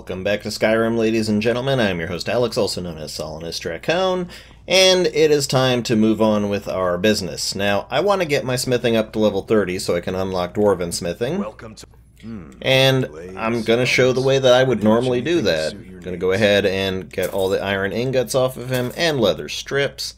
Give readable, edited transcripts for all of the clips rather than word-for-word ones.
Welcome back to Skyrim, ladies and gentlemen. I'm your host Alex, also known as Solinus Dracone, and it is time to move on with our business. Now, I want to get my smithing up to level 30 so I can unlock Dwarven smithing. Welcome to And I'm going to show the way that I would normally do that. I'm going to go ahead and get all the iron ingots off of him and leather strips.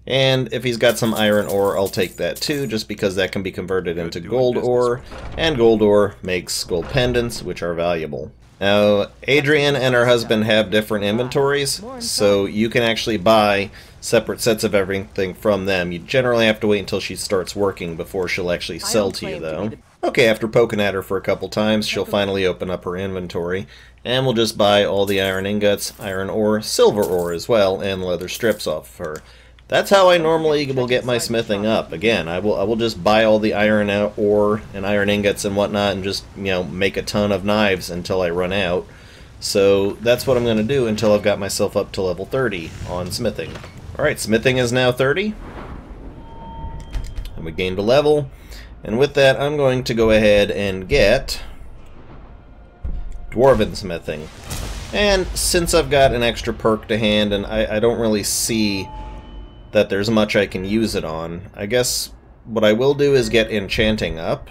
And if he's got some iron ore, I'll take that too, just because that can be converted into gold ore, and gold ore makes gold pendants, which are valuable. Now, Adrian and her husband have different inventories, so you can actually buy separate sets of everything from them. You generally have to wait until she starts working before she'll actually sell to you, though. Okay, after poking at her for a couple times, she'll finally open up her inventory, and we'll just buy all the iron ingots, iron ore, silver ore as well, and leather strips off of her. That's how I normally will get my smithing up. Again, I will just buy all the iron ore and iron ingots and whatnot and just, make a ton of knives until I run out. So that's what I'm going to do until I've got myself up to level 30 on smithing. Alright, smithing is now 30. And we gained a level. And with that, I'm going to go ahead and get Dwarven smithing. And since I've got an extra perk to hand and I don't really see that there's much I can use it on, I guess what I will do is get enchanting up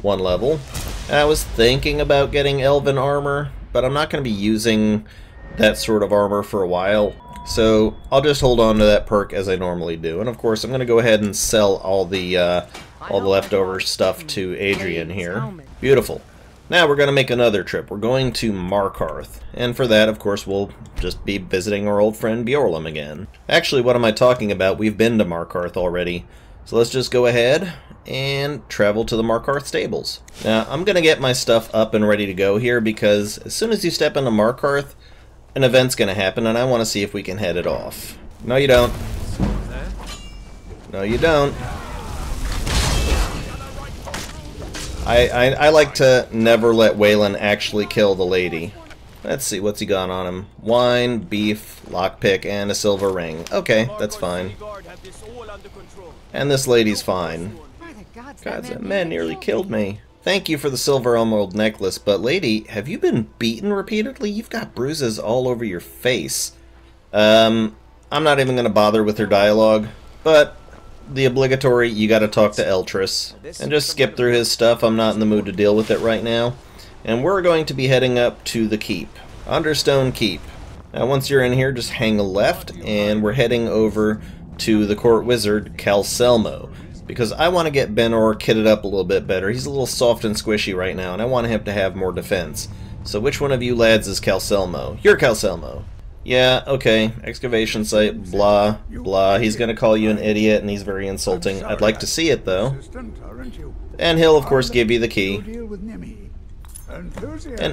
one level. And I was thinking about getting elven armor, but I'm not going to be using that sort of armor for a while, so I'll just hold on to that perk as I normally do. And of course I'm going to go ahead and sell all the leftover stuff to Adrian here. Beautiful. Now we're going to make another trip. We're going to Markarth. And for that, of course, we'll just be visiting our old friend Bjorlum again. Actually, what am I talking about? We've been to Markarth already. So let's just go ahead and travel to the Markarth stables. Now, I'm going to get my stuff up and ready to go here because as soon as you step into Markarth, an event's going to happen and I want to see if we can head it off. No, you don't. No, you don't. I like to never let Waylon actually kill the lady. Let's see, what's he got on him? Wine, beef, lockpick, and a silver ring. Okay, that's fine. And this lady's fine. God, that man nearly killed me. Thank you for the silver emerald necklace, but lady, have you been beaten repeatedly? You've got bruises all over your face. I'm not even going to bother with her dialogue, but the obligatory, you gotta talk to Eltrus, and just skip through his stuff. I'm not in the mood to deal with it right now. And we're going to be heading up to the keep, Understone Keep. Now once you're in here, just hang a left, and we're heading over to the court wizard, Calselmo, because I want to get Benor kitted up a little bit better. He's a little soft and squishy right now, and I want him to have more defense. So which one of you lads is Calselmo? You're Calselmo. Yeah, okay, excavation site, blah, blah. He's gonna call you an idiot, and he's very insulting. I'd like to see it, though. And he'll, of course, give you the key. And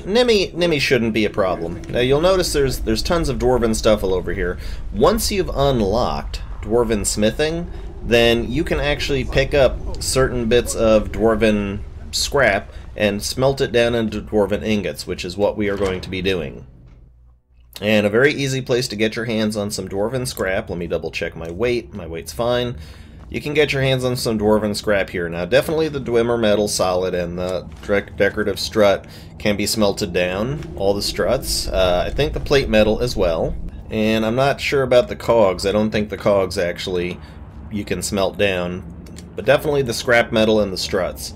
Nimmy shouldn't be a problem. Now, you'll notice there's tons of Dwarven stuff all over here. Once you've unlocked Dwarven smithing, then you can actually pick up certain bits of Dwarven scrap and smelt it down into Dwarven ingots, which is what we are going to be doing. And a very easy place to get your hands on some Dwarven scrap. Let me double check my weight. My weight's fine. You can get your hands on some Dwarven scrap here. Now, definitely the Dwemer metal solid and the decorative strut can be smelted down. All the struts. I think the plate metal as well. And I'm not sure about the cogs. I don't think the cogs actually you can smelt down. But definitely the scrap metal and the struts.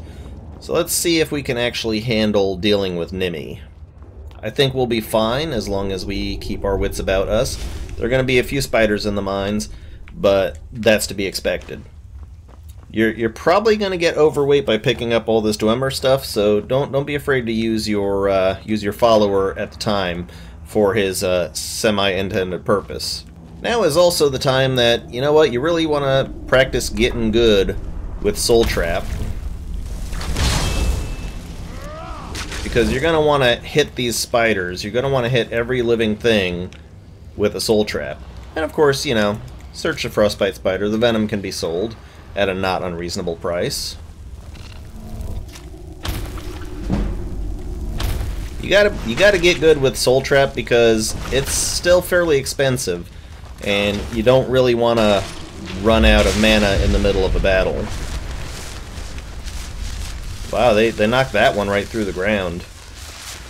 So let's see if we can actually handle dealing with Nimmy. I think we'll be fine as long as we keep our wits about us. There are going to be a few spiders in the mines, but that's to be expected. You're probably going to get overweight by picking up all this Dwemer stuff, so don't be afraid to use your follower at the time for his semi-intended purpose. Now is also the time that, you know what, you really want to practice getting good with Soul Trap. Because you're going to want to hit these spiders. You're going to want to hit every living thing with a soul trap. And of course, search the frostbite spider. The venom can be sold at a not unreasonable price. You gotta get good with soul trap because it's still fairly expensive, and you don't really want to run out of mana in the middle of a battle. Wow, they knocked that one right through the ground.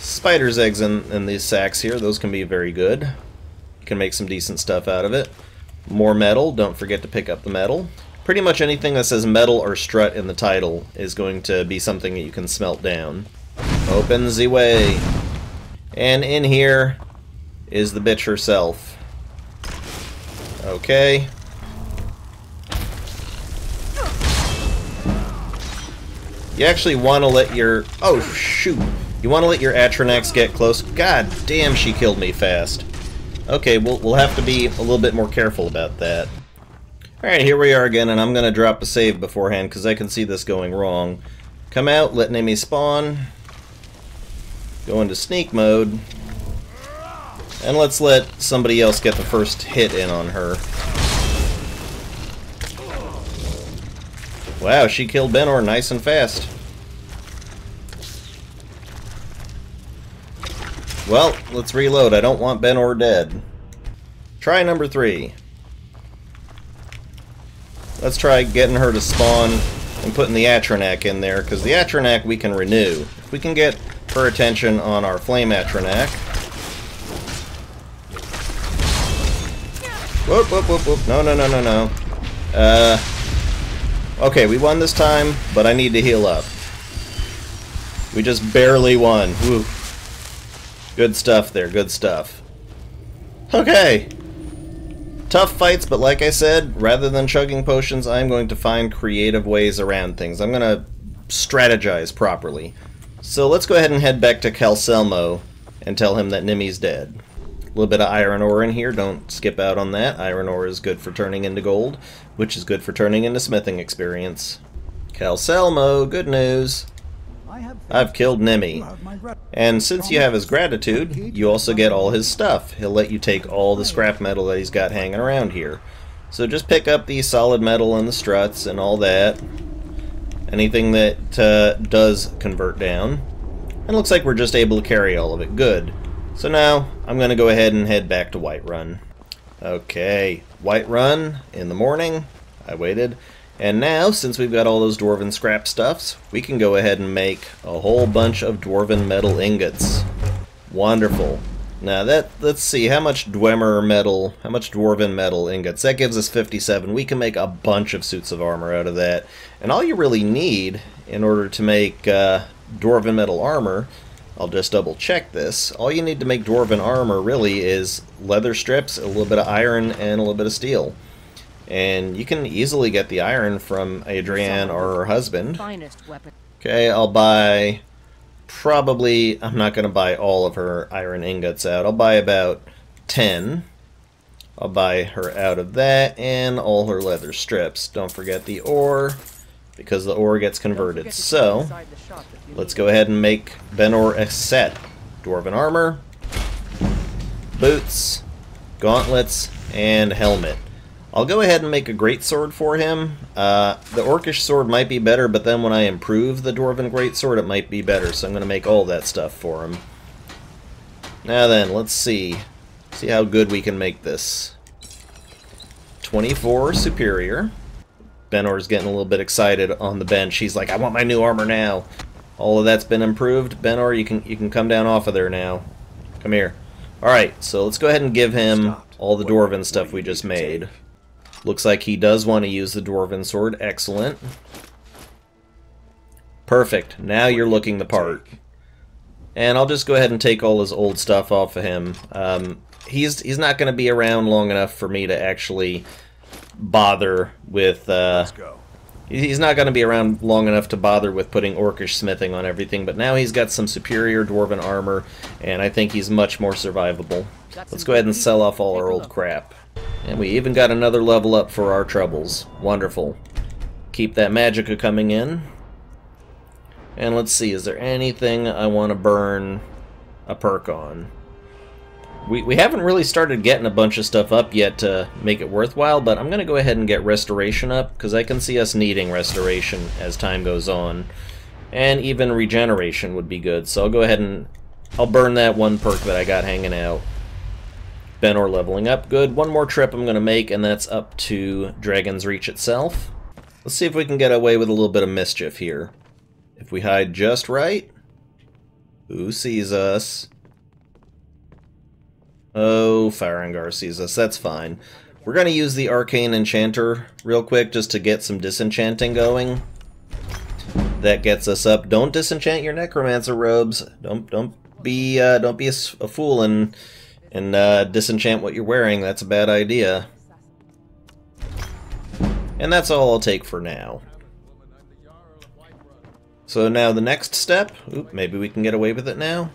spider's eggs in these sacks here. Those can be very good. You can make some decent stuff out of it. More metal. Don't forget to pick up the metal. Pretty much anything that says metal or strut in the title is going to be something that you can smelt down. Open the way. And in here is the bitch herself. Okay. You actually want to let your... Oh, shoot. You want to let your Atronax get close. God damn, she killed me fast. Okay, we'll have to be a little bit more careful about that. Alright, here we are again, and I'm going to drop a save beforehand because I can see this going wrong. Come out, let enemies spawn. Go into sneak mode. And let's let somebody else get the first hit in on her. Wow, she killed Benor nice and fast. Well, let's reload. I don't want Benor dead. Try number 3. Let's try getting her to spawn and putting the Atronac in there, because the Atronac we can renew. If we can get her attention on our Flame Atronac. Whoop, whoop, whoop, whoop. No, no, no, no, no. Okay, we won this time, but I need to heal up. We just barely won. Woo. Good stuff there, good stuff. Okay. Tough fights, but like I said, rather than chugging potions, I'm going to find creative ways around things. I'm going to strategize properly. So let's go ahead and head back to Calcelmo and tell him that Nimi's dead. A little bit of iron ore in here, don't skip out on that. Iron ore is good for turning into gold, which is good for turning into smithing experience. Calcelmo, good news. I've killed Nimi. And since you have his gratitude, you also get all his stuff. He'll let you take all the scrap metal that he's got hanging around here. So just pick up the solid metal and the struts and all that. Anything that does convert down. And it looks like we're just able to carry all of it. Good. So now, I'm going to go ahead and head back to Whiterun. Okay, Whiterun in the morning. I waited. And now, since we've got all those dwarven scrap stuffs, we can go ahead and make a whole bunch of dwarven metal ingots. Wonderful. Now let's see, how much dwemer metal, how much dwarven metal ingots? That gives us 57. We can make a bunch of suits of armor out of that. And all you really need in order to make dwarven metal armor, I'll just double check this, all you need to make dwarven armor really is leather strips, a little bit of iron, and a little bit of steel. And you can easily get the iron from Adrienne or her husband. Okay, I'll buy... Probably, I'm not going to buy all of her iron ingots out. I'll buy about 10. I'll buy her out of that, and all her leather strips. Don't forget the ore, because the ore gets converted. So, let's go ahead and make Benor a set. Dwarven armor, boots, gauntlets, and helmet. I'll go ahead and make a greatsword for him. The orcish sword might be better, but then when I improve the dwarven greatsword, it might be better. So I'm going to make all that stuff for him. Now then, let's see. See how good we can make this. 24 superior. Benor's getting a little bit excited on the bench. He's like, I want my new armor now. All of that's been improved. Benor, you can come down off of there now. Come here. Alright, so let's go ahead and give him all the dwarven stuff we just made. Looks like he does want to use the dwarven sword. Excellent. Perfect. Now you're looking the part. And I'll just go ahead and take all his old stuff off of him. He's not going to be around long enough for me to actually bother with... He's not going to be around long enough to bother with putting orcish smithing on everything, but now he's got some superior dwarven armor, and I think he's much more survivable. Let's go ahead and sell off all our old crap. And we even got another level up for our troubles. Wonderful. Keep that magicka coming in. And let's see, is there anything I want to burn a perk on? We haven't really started getting a bunch of stuff up yet to make it worthwhile, but I'm going to go ahead and get restoration up, because I can see us needing restoration as time goes on. And even regeneration would be good, so I'll go ahead and I'll burn that one perk that I got hanging out. Benor leveling up, good. One more trip I'm going to make, and that's up to Dragon's Reach itself. Let's see if we can get away with a little bit of mischief here. If we hide just right, Who sees us? Oh, Farengar sees us. That's fine. We're going to use the Arcane Enchanter real quick just to get some disenchanting going. That gets us up. Don't disenchant your Necromancer robes. Don't be a fool and disenchant what you're wearing. That's a bad idea. And that's all I'll take for now. So now the next step. Oop, maybe we can get away with it now.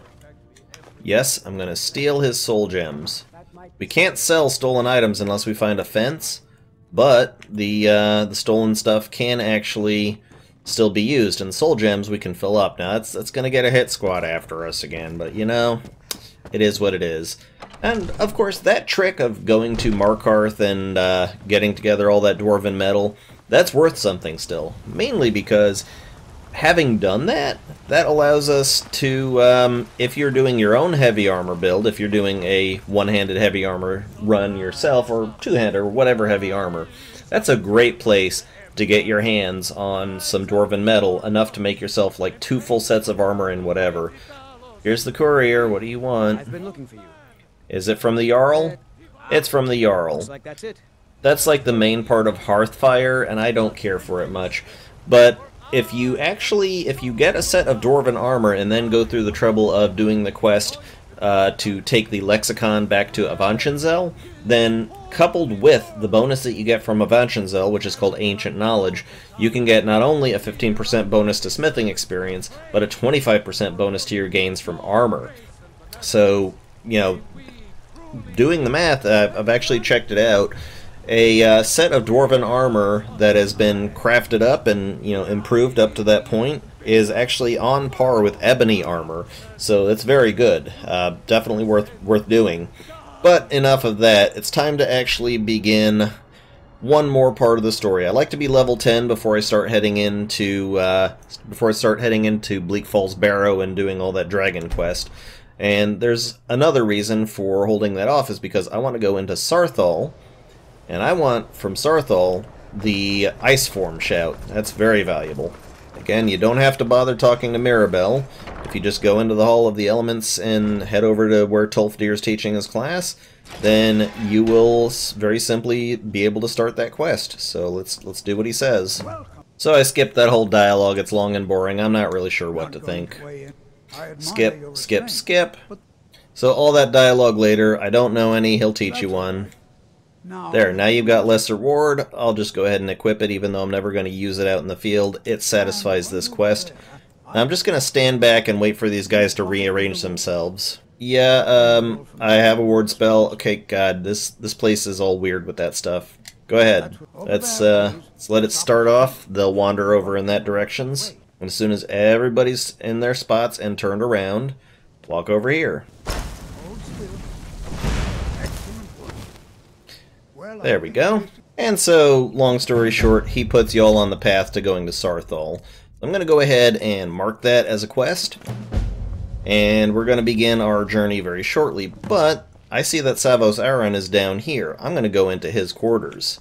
Yes, I'm going to steal his soul gems. We can't sell stolen items unless we find a fence, but the stolen stuff can actually still be used, and soul gems we can fill up. Now that's going to get a hit squad after us again, but you know, it is what it is. And of course, that trick of going to Markarth and getting together all that dwarven metal, that's worth something still. Mainly because having done that, that allows us to, if you're doing your own heavy armor build, if you're doing a one-handed heavy armor run yourself, or two-handed, or whatever heavy armor, that's a great place to get your hands on some dwarven metal, enough to make yourself like 2 full sets of armor and whatever. Here's the courier, what do you want? I've been looking for you. Is it from the Jarl? It's from the Jarl. Looks like that's it. That's like the main part of Hearthfire, and I don't care for it much. But if you get a set of dwarven armor and then go through the trouble of doing the quest to take the lexicon back to Avanchenzel, then coupled with the bonus that you get from Avanchenzel, which is called Ancient Knowledge, you can get not only a 15% bonus to smithing experience, but a 25% bonus to your gains from armor. So, you know, doing the math, I've actually checked it out. A set of dwarven armor that has been crafted up and, you know, improved up to that point is actually on par with ebony armor, so that's very good. Definitely worth doing. But enough of that. It's time to actually begin one more part of the story. I like to be level 10 before I start heading into Bleak Falls Barrow and doing all that dragon quest. And there's another reason for holding that off, is because I want to go into Sarthal. And I want, from Sarthal, the Ice Form Shout. That's very valuable. Again, you don't have to bother talking to Mirabelle. If you just go into the Hall of the Elements and head over to where Tolfdir is teaching his class, then you will very simply be able to start that quest. So let's do what he says. So I skipped that whole dialogue. It's long and boring. I'm not really sure what to think. Skip, skip, skip. So all that dialogue later, I don't know any, he'll teach you one. There, now you've got Lesser Ward. I'll just go ahead and equip it, even though I'm never going to use it out in the field. It satisfies this quest. I'm just going to stand back and wait for these guys to rearrange themselves. Yeah, I have a ward spell. Okay, God, this place is all weird with that stuff. Go ahead. Let's let it start off. They'll wander over in that directions. And as soon as everybody's in their spots and turned around, walk over here. There we go. And so, long story short, he puts y'all on the path to going to Sarthal. I'm going to go ahead and mark that as a quest. And we're going to begin our journey very shortly. But I see that Savos Aran is down here. I'm going to go into his quarters.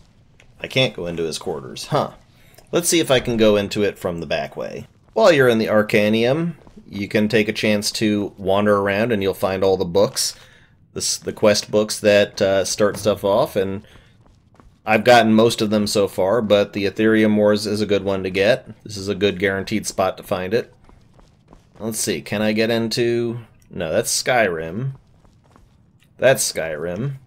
I can't go into his quarters. Huh. Let's see if I can go into it from the back way. While you're in the Arcanium, you can take a chance to wander around and you'll find all the books. The quest books that start stuff off, and I've gotten most of them so far, but the Ethereum Wars is a good one to get. This is a good guaranteed spot to find it. Let's see, can I get into... No, that's Skyrim. That's Skyrim.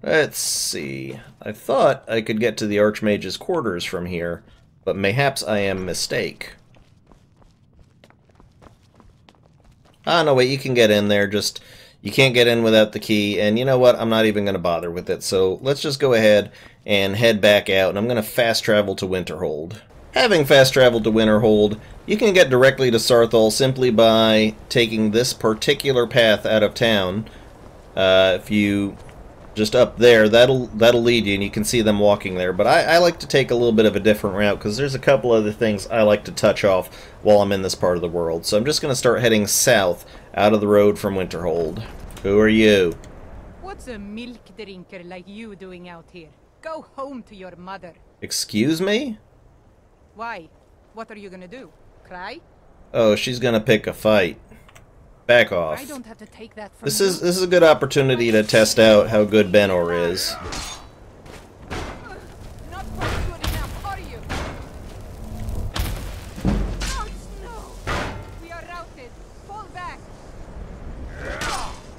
Let's see. I thought I could get to the Archmage's quarters from here, but mayhaps I am mistake. Ah, no, wait, you can get in there, just... You can't get in without the key, and you know what? I'm not even going to bother with it, so let's just go ahead and head back out, and I'm going to fast travel to Winterhold. Having fast traveled to Winterhold, you can get directly to Sarthal simply by taking this particular path out of town. If you just up there, that'll lead you, and you can see them walking there. But I like to take a little bit of a different route, because there's a couple other things I like to touch off while I'm in this part of the world. So I'm just going to start heading south out of the road from Winterhold. Who are you? What's a milk drinker like you doing out here? Go home to your mother. Excuse me? Why? What are you gonna do? Cry? Oh, she's gonna pick a fight. Back I off. don't have to take that from This you. is a good opportunity to test out how good Benor is. Not quite good enough, are you? Ouch, no! We are routed. Fall back.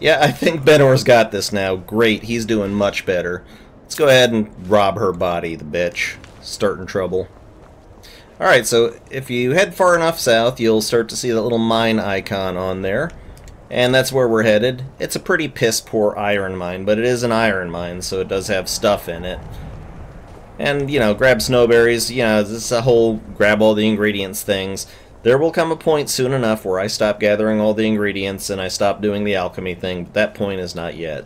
Yeah, I think Benor's got this now. Great, he's doing much better. Let's go ahead and rob her body, the bitch. Starting trouble. Alright, so if you head far enough south, you'll start to see that little mine icon on there. And that's where we're headed. It's a pretty piss-poor iron mine, but it is an iron mine, so it does have stuff in it. And, you know, grab snowberries, you know, this is a whole grab all the ingredients things. There will come a point soon enough where I stop gathering all the ingredients and I stop doing the alchemy thing, but that point is not yet.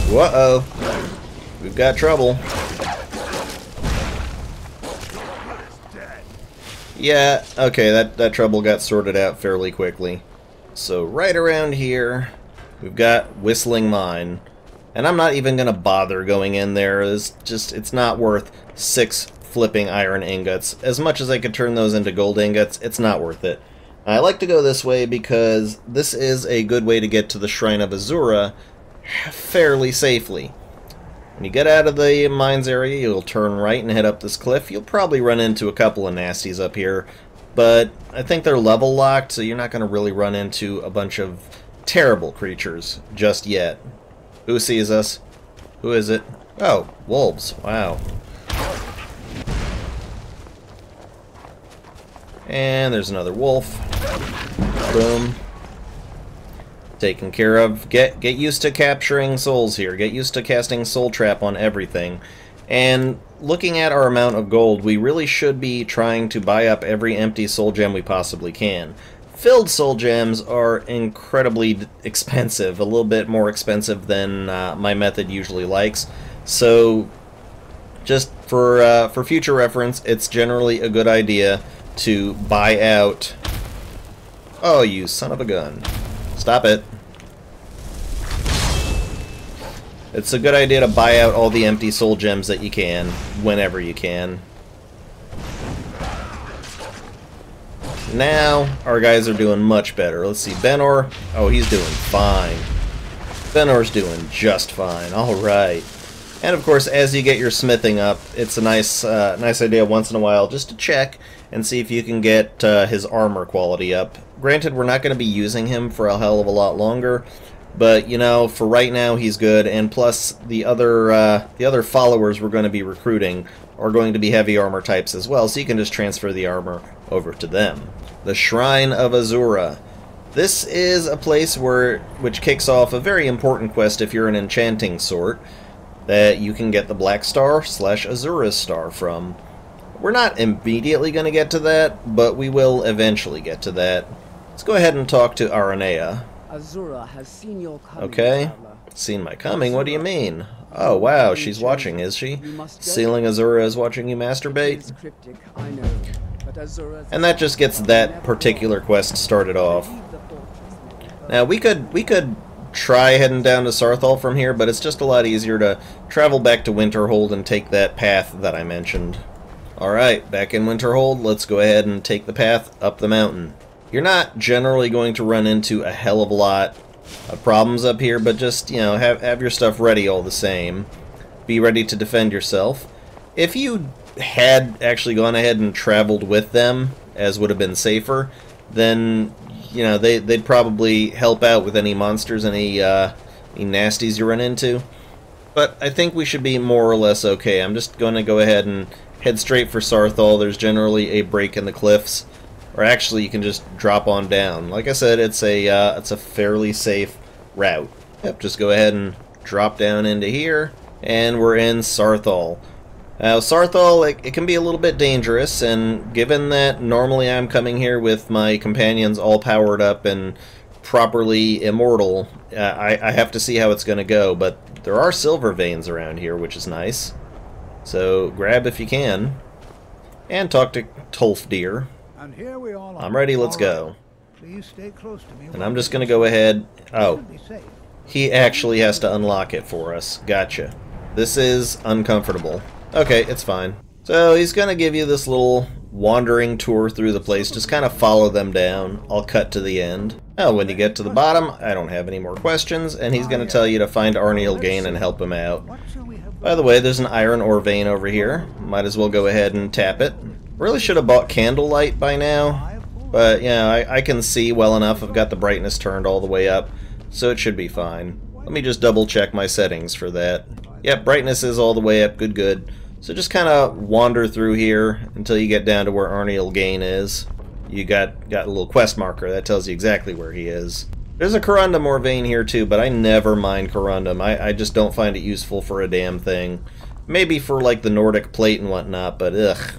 Whoa-oh. We've got trouble. Yeah, okay, that trouble got sorted out fairly quickly. So right around here, we've got Whistling Mine. And I'm not even going to bother going in there. It's not worth 6 flipping iron ingots. As much as I could turn those into gold ingots, it's not worth it. I like to go this way because this is a good way to get to the Shrine of Azura fairly safely. When you get out of the mines area, you'll turn right and head up this cliff. You'll probably run into a couple of nasties up here, but I think they're level locked, so you're not going to really run into a bunch of terrible creatures just yet. Who sees us? Who is it? Oh, wolves. Wow. And there's another wolf. Boom. Taken care of. Get used to capturing souls here. Get used to casting Soul Trap on everything. And looking at our amount of gold, we really should be trying to buy up every empty soul gem we possibly can. Filled soul gems are incredibly expensive, a little bit more expensive than my method usually likes. So, just for future reference, it's generally a good idea to buy out... Oh, you son of a gun. Stop it. It's a good idea to buy out all the empty soul gems that you can, whenever you can. Now, our guys are doing much better. Let's see, Benor. Oh, he's doing fine. Benor's doing just fine. Alright. And of course, as you get your smithing up, it's a nice idea once in a while just to check and see if you can get his armor quality up. Granted, we're not going to be using him for a hell of a lot longer, but you know, for right now he's good. And plus, the other followers we're going to be recruiting are going to be heavy armor types as well, so you can just transfer the armor over to them. The Shrine of Azura. This is a place which kicks off a very important quest if you're an enchanting sort, that you can get the Black Star / Azura's Star from. We're not immediately going to get to that, but we will eventually get to that. Let's go ahead and talk to Aranea. Azura has seen your coming. Okay. Seen my coming? What do you mean? Oh, wow, she's watching, is she? Sealing Azura is watching you masturbate? And that just gets that particular quest started off. Now, we could try heading down to Sarthal from here, but it's just a lot easier to travel back to Winterhold and take that path that I mentioned. Alright, back in Winterhold, let's go ahead and take the path up the mountain. You're not generally going to run into a hell of a lot of problems up here, but just, you know, have your stuff ready all the same. Be ready to defend yourself. If you had actually gone ahead and traveled with them, as would have been safer, then, you know, they'd probably help out with any monsters, any nasties you run into. But I think we should be more or less okay. I'm just going to go ahead and head straight for Sarthal. There's generally a break in the cliffs, or actually you can just drop on down. Like I said, it's a fairly safe route. Yep, just go ahead and drop down into here, and we're in Sarthal. Now, Sarthal, it can be a little bit dangerous, and given that normally I'm coming here with my companions all powered up and properly immortal, I have to see how it's going to go, but there are silver veins around here, which is nice. So, grab if you can, and talk to Tolfdir. And here we all are. I'm ready, let's go. Please stay close to me. And I'm just going to go ahead... Oh, he actually has to unlock it for us. Gotcha. This is uncomfortable. Okay, it's fine. So he's going to give you this little wandering tour through the place. Just kind of follow them down. I'll cut to the end. Oh, when you get to the bottom, I don't have any more questions, and he's going to tell you to find Arnie Ilgain and help him out. What shall we have? By the way, there's an iron ore vein over here. Might as well go ahead and tap it. Really should have bought candlelight by now, but yeah, I can see well enough. I've got the brightness turned all the way up, so it should be fine. Let me just double check my settings for that. Yep, brightness is all the way up, good. So just kind of wander through here until you get down to where Arnie Ilgain is. You got a little quest marker that tells you exactly where he is. There's a corundum ore vein here too, but I never mind corundum. I just don't find it useful for a damn thing. Maybe for like the Nordic plate and whatnot, but ugh.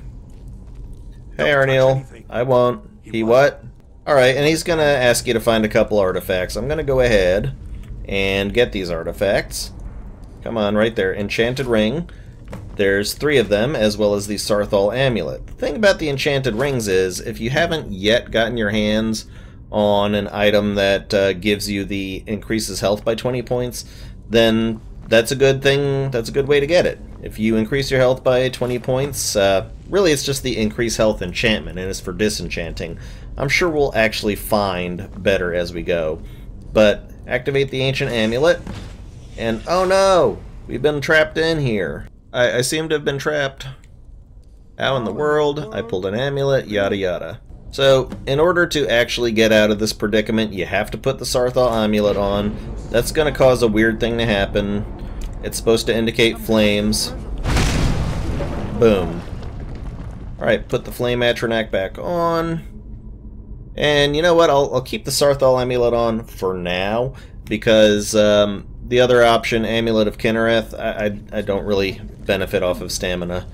Hey Arniel, I won't. He what? Alright, and he's gonna ask you to find a couple artifacts. I'm gonna go ahead and get these artifacts. Come on, right there. Enchanted ring. There's 3 of them, as well as the Sarthal amulet. The thing about the enchanted rings is, if you haven't yet gotten your hands on an item that gives you the increases health by 20 points, then that's a good thing. That's a good way to get it. If you increase your health by 20 points, really it's just the increased health enchantment, and it's for disenchanting. I'm sure we'll actually find better as we go. But activate the ancient amulet, and oh no! We've been trapped in here. I seem to have been trapped. How in the world? I pulled an amulet, yada yada. So, in order to actually get out of this predicament, you have to put the Sarthal amulet on. That's going to cause a weird thing to happen. It's supposed to indicate flames. Boom. Alright, put the Flame Atronak back on. And you know what? I'll keep the Sarthal amulet on for now, because the other option, Amulet of Kinnereth, I don't really benefit off of stamina.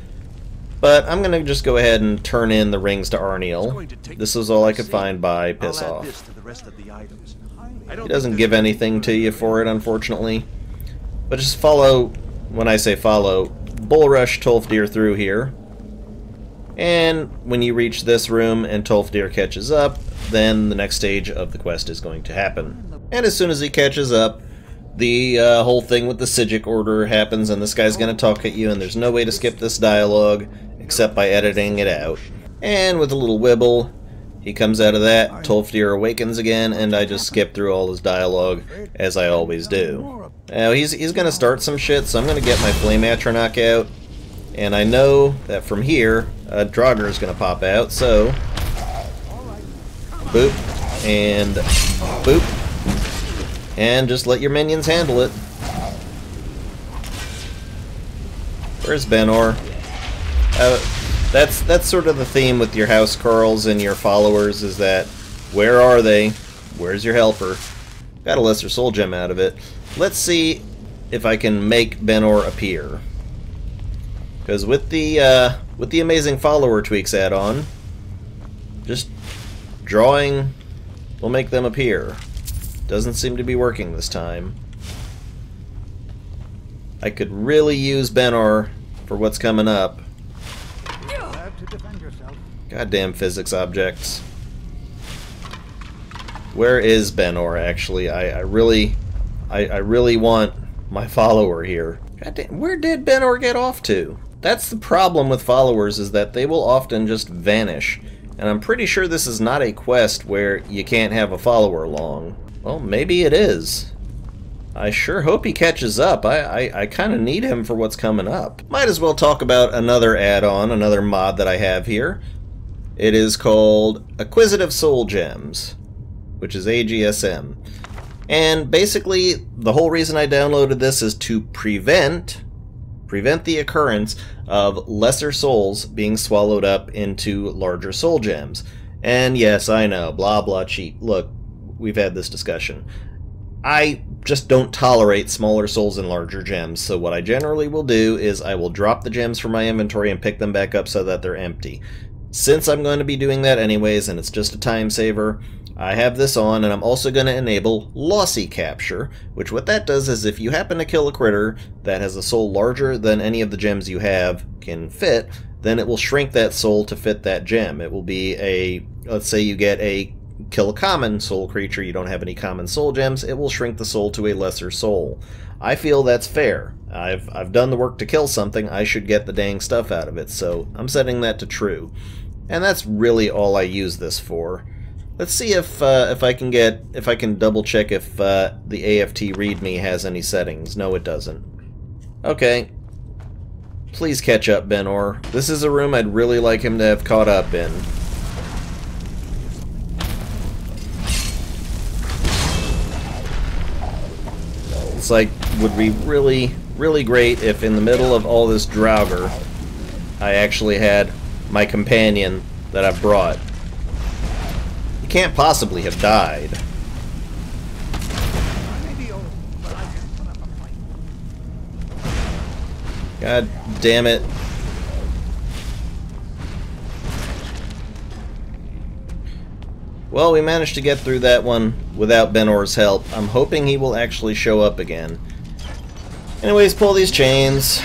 But I'm going to just go ahead and turn in the rings to Arniel. This is all I could find by piss off. He doesn't give anything to you for it, unfortunately. But just follow, when I say follow, Bull Rush Tolfdir through here. And when you reach this room and Tolfdir catches up, then the next stage of the quest is going to happen. And as soon as he catches up, the whole thing with the Sijic order happens, and this guy's going to talk at you, and there's no way to skip this dialogue except by editing it out. And with a little wibble, he comes out of that, Tolfdir awakens again, and I just skip through all his dialogue, as I always do. Now, he's going to start some shit, so I'm going to get my Flame Atronak out, and I know that from here, a Draugr is going to pop out, so boop, and boop. And just let your minions handle it. Where's Benor? That's sort of the theme with your house Carls and your followers, is that, where are they? Where's your helper? Got a lesser soul gem out of it. Let's see if I can make Benor appear. Because with the amazing follower tweaks add-on, just drawing will make them appear. Doesn't seem to be working this time. I could really use Benor for what's coming up. Goddamn physics objects. Where is Benor, actually? I really want my follower here. Goddamn, where did Benor get off to? That's the problem with followers, is that they will often just vanish. And I'm pretty sure this is not a quest where you can't have a follower along. Well, maybe it is. I sure hope he catches up. I kind of need him for what's coming up. Might as well talk about another add-on, another mod that I have here. It is called Acquisitive Soul Gems, which is AGSM. And basically, the whole reason I downloaded this is to prevent the occurrence of lesser souls being swallowed up into larger soul gems. And yes, I know, blah blah cheat. Look, we've had this discussion. I just don't tolerate smaller souls and larger gems, so what I generally will do is I will drop the gems from my inventory and pick them back up so that they're empty. Since I'm going to be doing that anyways, and it's just a time saver, I have this on, and I'm also going to enable Lossy Capture, which what that does is if you happen to kill a critter that has a soul larger than any of the gems you have can fit, then it will shrink that soul to fit that gem. It will be a, let's say you get a kill a common soul creature, you don't have any common soul gems, it will shrink the soul to a lesser soul. I feel that's fair. I've done the work to kill something, I should get the dang stuff out of it, so I'm setting that to true. And that's really all I use this for. Let's see if I can double check if the AFT README has any settings. No, it doesn't. Okay. Please catch up, Benor. This is a room I'd really like him to have caught up in. It's like, would be really, really great if in the middle of all this Draugr, I actually had my companion that I've brought. He can't possibly have died. God damn it. Well, we managed to get through that one without Benor's help. I'm hoping he will actually show up again. Anyways, pull these chains.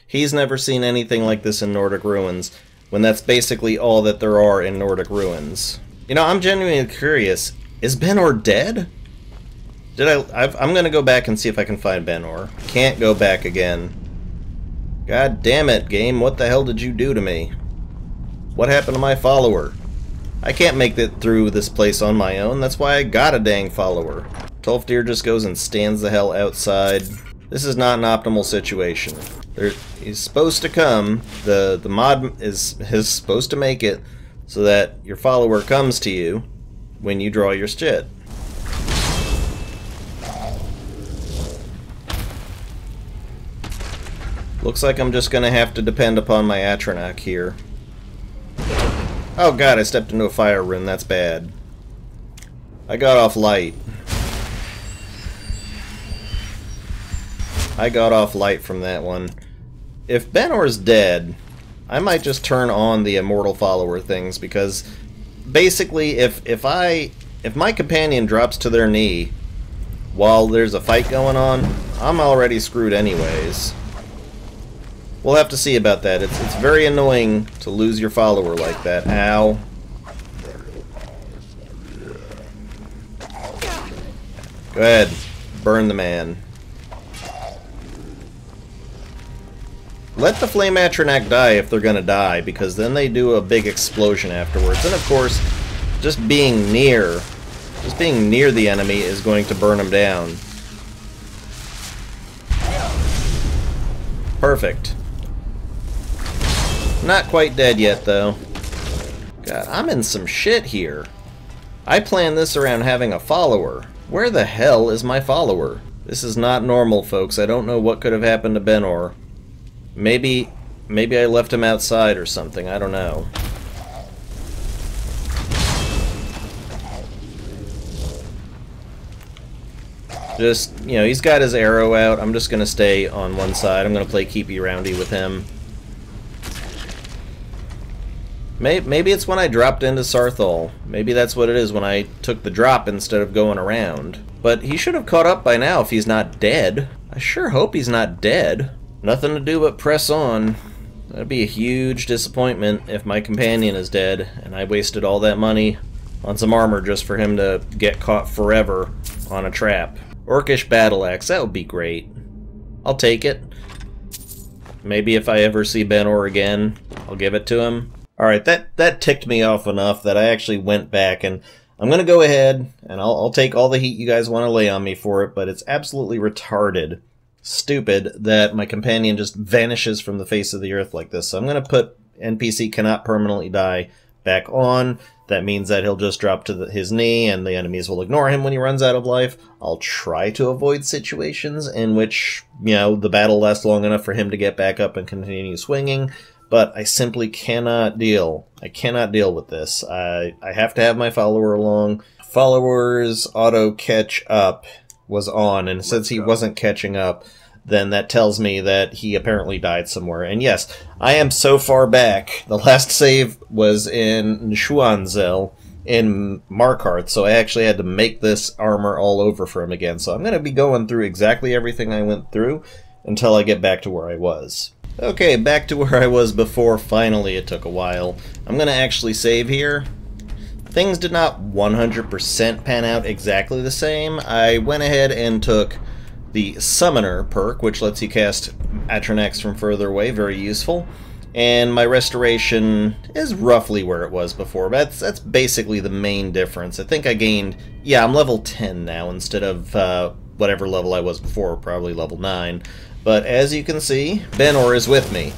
He's never seen anything like this in Nordic Ruins, when that's basically all that there are in Nordic Ruins. You know, I'm genuinely curious. Is Benor dead? I'm gonna go back and see if I can find Benor. Can't go back again. God damn it, game. What the hell did you do to me? What happened to my follower? I can't make it through this place on my own. That's why I got a dang follower. Tolfdir just goes and stands the hell outside. This is not an optimal situation. He's supposed to come. The mod is supposed to make it so that your follower comes to you when you draw your shit. Looks like I'm just gonna have to depend upon my Atronach here. Oh god, I stepped into a fire rune. That's bad. I got off light. I got off light from that one. If Benor's dead, I might just turn on the immortal follower things, because basically if my companion drops to their knee while there's a fight going on, I'm already screwed anyways. We'll have to see about that. It's very annoying to lose your follower like that. Ow. Go ahead. Burn the man. Let the Flame Atronach die if they're gonna die, because then they do a big explosion afterwards. And of course, just being near the enemy is going to burn them down. Perfect. Not quite dead yet, though. God, I'm in some shit here. I planned this around having a follower. Where the hell is my follower? This is not normal, folks. I don't know what could have happened to Benor. Maybe I left him outside or something. I don't know. Just, you know, he's got his arrow out. I'm just gonna stay on one side. I'm gonna play keepy roundy with him. Maybe it's when I dropped into Sarthal. Maybe that's what it is, when I took the drop instead of going around. But he should have caught up by now if he's not dead. I sure hope he's not dead. Nothing to do but press on. That'd be a huge disappointment if my companion is dead and I wasted all that money on some armor just for him to get caught forever on a trap. Orcish battle axe, that would be great. I'll take it. Maybe if I ever see Benor again, I'll give it to him. Alright, that ticked me off enough that I actually went back, and I'm gonna go ahead and I'll take all the heat you guys want to lay on me for it, but it's absolutely retarded, stupid, that my companion just vanishes from the face of the earth like this. So I'm gonna put NPC cannot permanently die back on. That means that he'll just drop to his knee and the enemies will ignore him when he runs out of life. I'll try to avoid situations in which, you know, the battle lasts long enough for him to get back up and continue swinging. But I simply cannot deal. I cannot deal with this. I have to have my follower along. Follower's auto catch up was on, and since he wasn't catching up, then that tells me that he apparently died somewhere. And yes, I am so far back. The last save was in Schuanzel in Markarth, so I actually had to make this armor all over for him again. So I'm going to be going through exactly everything I went through until I get back to where I was. Okay, back to where I was before. Finally, it took a while. I'm going to actually save here. Things did not 100% pan out exactly the same. I went ahead and took the Summoner perk, which lets you cast Atronachs from further away, very useful. and my restoration is roughly where it was before. That's basically the main difference. I think I gained... Yeah, I'm level 10 now instead of whatever level I was before, probably level 9. But as you can see, Benor is with me.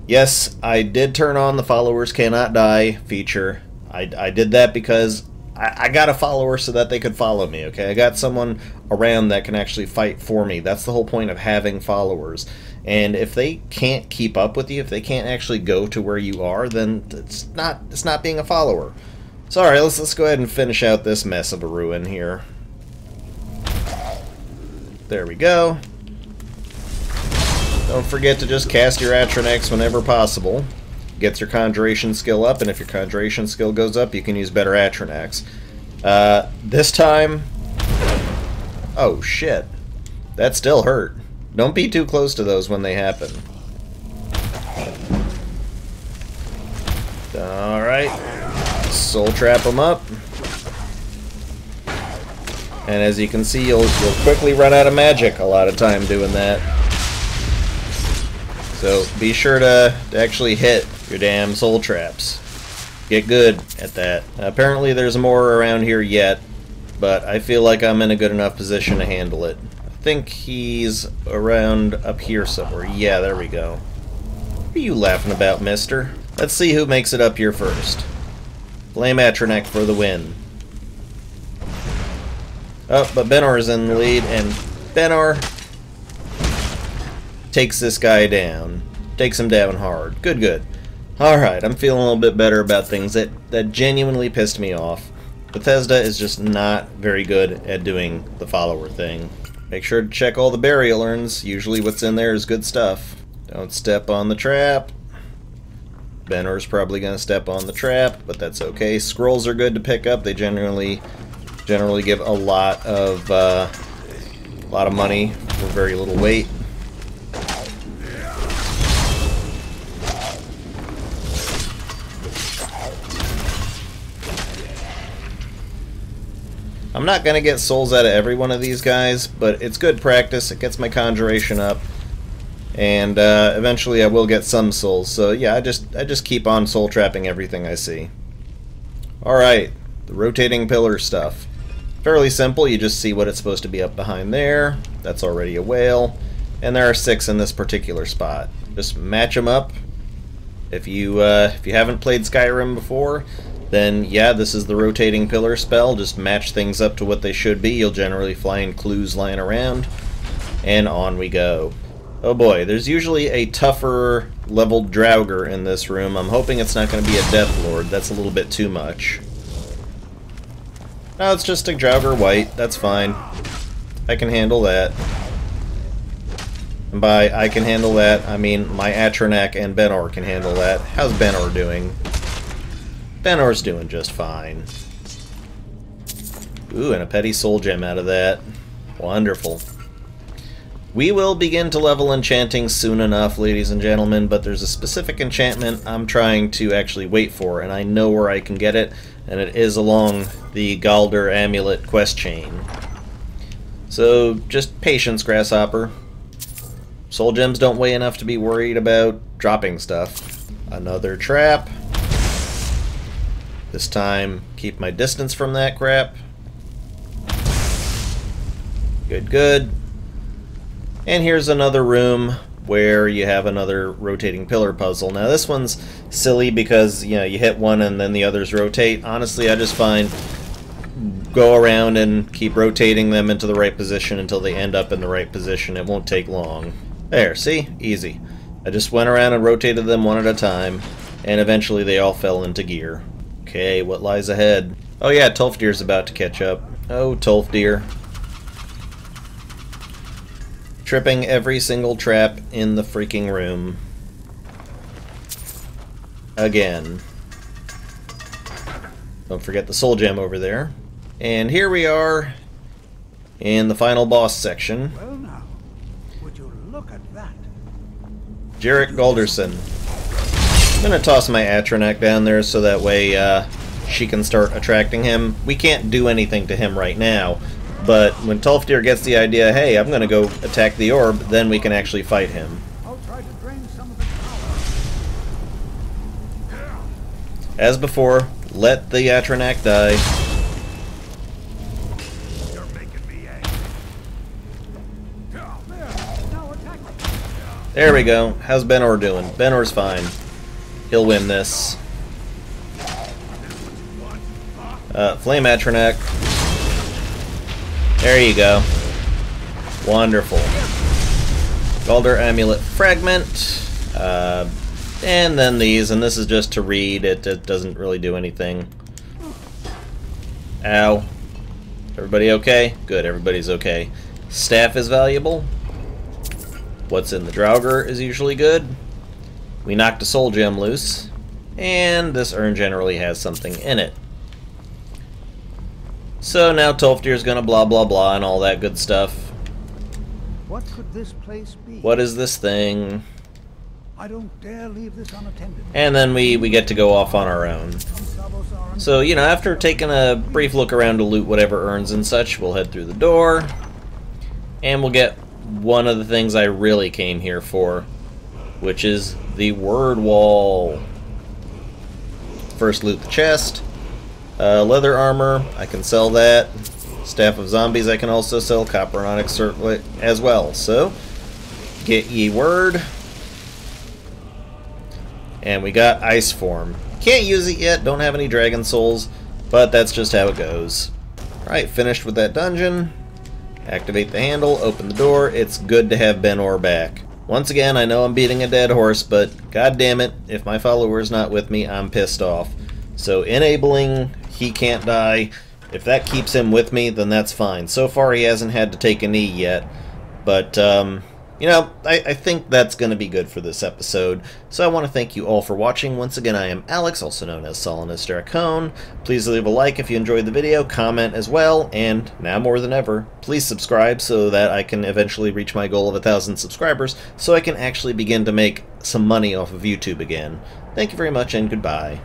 Yes, I did turn on the Followers Cannot Die feature. I did that because I got a follower so that they could follow me, okay? I got someone around that can actually fight for me. That's the whole point of having followers. And if they can't keep up with you, if they can't actually go to where you are, then it's not being a follower. So alright, let's go ahead and finish out this mess of a ruin here. There we go. Don't forget to just cast your Atronex whenever possible. Gets your Conjuration skill up, and if your Conjuration skill goes up, you can use better Atronex. This time... Oh, shit. That still hurt. Don't be too close to those when they happen. Alright. Soul trap them up. And as you can see, you'll quickly run out of magic a lot of time doing that. So be sure to actually hit your damn soul traps. Get good at that. Apparently there's more around here yet, but I feel like I'm in a good enough position to handle it. I think he's around up here somewhere. Yeah, there we go. What are you laughing about, mister? Let's see who makes it up here first. Flame Atronex for the win. Oh, but Benor's in the lead, and Benor takes this guy down. Takes him down hard. Good, good. Alright, I'm feeling a little bit better about things. That genuinely pissed me off. Bethesda is just not very good at doing the follower thing. Make sure to check all the burial urns. Usually what's in there is good stuff. Don't step on the trap. Benor's probably going to step on the trap, but that's okay. Scrolls are good to pick up. They generally give a lot of money for very little weight. I'm not going to get souls out of every one of these guys, but it's good practice. It gets my conjuration up, and eventually I will get some souls. So yeah, I just keep on soul trapping everything I see. Alright, the rotating pillar stuff. Fairly simple. You just see what it's supposed to be up behind there. That's already a whale. And there are 6 in this particular spot. Just match them up. If you haven't played Skyrim before, then yeah, this is the rotating pillar spell. Just match things up to what they should be. You'll generally find clues lying around. And on we go. Oh boy, there's usually a tougher leveled Draugr in this room. I'm hoping it's not going to be a Death Lord. That's a little bit too much. No, it's just a Draugr white. That's fine. I can handle that. And by I can handle that, I mean my Atronex and Benor can handle that. How's Benor doing? Benor's doing just fine. Ooh, and a petty soul gem out of that. Wonderful. We will begin to level enchanting soon enough, ladies and gentlemen, but there's a specific enchantment I'm trying to actually wait for, and I know where I can get it, and it is along the Galder Amulet quest chain. So, just patience, Grasshopper. Soul gems don't weigh enough to be worried about dropping stuff. Another trap. This time, keep my distance from that crap. Good, good. And here's another room where you have another rotating pillar puzzle. Now this one's silly because, you know, you hit one and then the others rotate. Honestly, I just find go around and keep rotating them into the right position until they end up in the right position. It won't take long. There, see? Easy. I just went around and rotated them one at a time, and eventually they all fell into gear. Okay, what lies ahead? Oh yeah, Tolfdir's about to catch up. Oh, Tolfdir. Tripping every single trap in the freaking room. Again. Don't forget the soul gem over there. And here we are in the final boss section. Well now, would you look at that? Jarek Galderson. I'm gonna toss my Atronex down there so that way she can start attracting him. We can't do anything to him right now, but when Tolfdir gets the idea, hey, I'm gonna go attack the orb, then we can actually fight him. I'll try to drain some of the power. as before, let the Atronak die. You're making me angry. Now attack. There we go. How's Benor doing? Benor's fine. He'll win this. Flame Atronak. There you go. Wonderful. Galder Amulet Fragment. And then these, and this is just to read. It doesn't really do anything. Ow. Everybody okay? Good, everybody's okay. Staff is valuable. What's in the Draugr is usually good. We knocked a soul gem loose. And this urn generally has something in it. So now Tolfdir's gonna blah blah blah and all that good stuff. What could this place be? What is this thing? I don't dare leave this unattended. And then we get to go off on our own. So, you know, after taking a brief look around to loot whatever urns and such, we'll head through the door. And we'll get one of the things I really came here for, which is the word wall. First loot the chest. Leather armor, I can sell that. Staff of Zombies I can also sell. Copper and Onyx Circlet as well. So, get ye word. And we got Ice Form. Can't use it yet, don't have any Dragon Souls, but that's just how it goes. Alright, finished with that dungeon. Activate the handle, open the door. It's good to have Benor back. Once again, I know I'm beating a dead horse, but god damn it, if my follower's not with me, I'm pissed off. So enabling he can't die, if that keeps him with me, then that's fine. So far he hasn't had to take a knee yet, but you know, I think that's going to be good for this episode. So I want to thank you all for watching. Once again, I am Alex, also known as Solanus Dracone. Please leave a like if you enjoyed the video, comment as well, and now more than ever, please subscribe so that I can eventually reach my goal of 1,000 subscribers, so I can actually begin to make some money off of YouTube again. Thank you very much, and goodbye.